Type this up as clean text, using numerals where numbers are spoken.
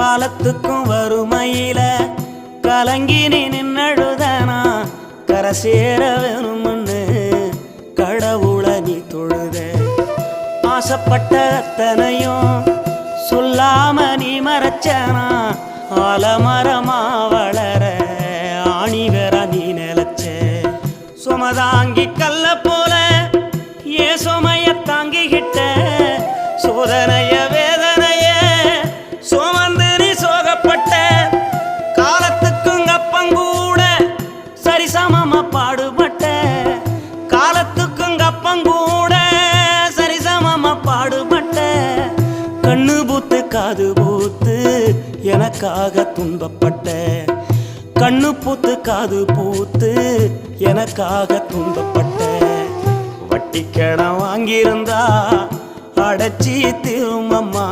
காலத்துக்கும் வறுமையில கலங்கி நீ நின்னழுதனா கரை சேர வேணும்னு கடவுளை நீ தொழுத ஆசைப்பட்ட அத்தனையும் சொல்லாம நீ மறைச்சனா ஆலமரமா வளர ஆணிவர நீ நிலச்ச சுமதாங்கி கல்ல போல ஏ சுமைய தாங்கிக்கிட்ட சோதனைய வேதனைய சுமந்து நீ சோகப்பட்ட காலத்துக்கும் அப்பங்கூட சரிசமமா பாடுபட்ட காலத்துக்கும் அப்பங்கூட சரிசமமா பாடுபட்ட கண்ணு பூத்து காது பூத்து எனக்காக துன்பப்பட்ட கண்ணு பூத்து காது பூத்து எனக்காக துன்பப்பட்ட வட்டிக்கடன் வாங்கியிருந்தா அடைச்சி திரும்பம்மா